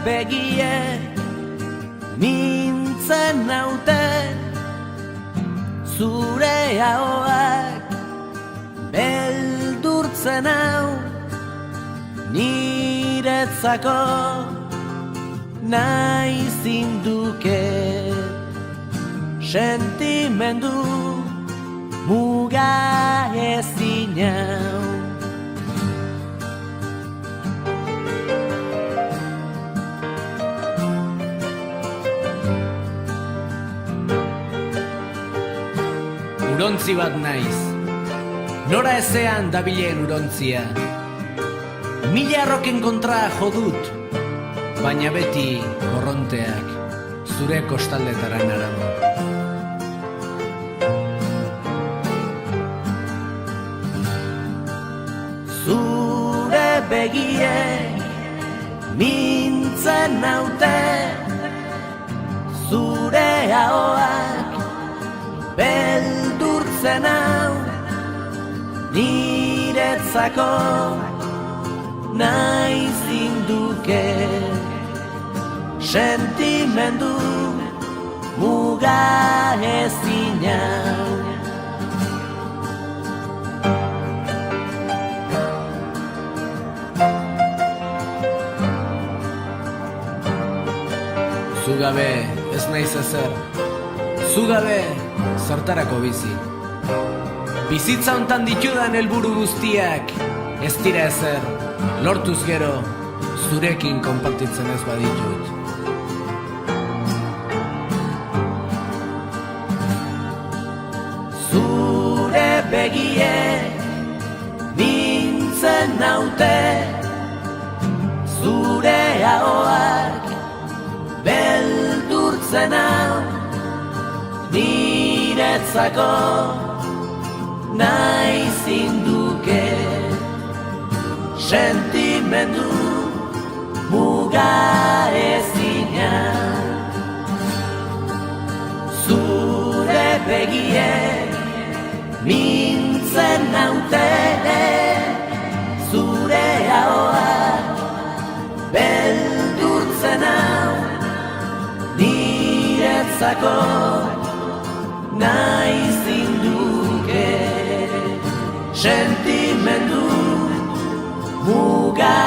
begie mintzen naute, zure ahoak beldurtzen hau, niretzako nahi zinduke sentimendu muga ezin hau. Urontzi bat naiz, nora ezean dabilen urontzia. Mila arroken kontra jodut, baina beti korronteak zure kostaldetara naramu. Zure begie mintzen naute, zure ahoak beldurtzen hau, niretzako nahi zinduke sentimendu muga ezin hau. Zugabe ez naiz ezer, zugabe zertarako bizi. Bizitza hontan ditudan helburu guztiak ez dira ezer, lortuz gero zurekin konpartitzen ez baditut. Zure begie mintzen naute, zure ahoak beldurtzen hau, niretzako nahi zinduke sentimendu muga ezin hau. Zure begie mintzen naute, zure ahoak beldurtzen hau, niretzako nahi zinduke sentimendu muga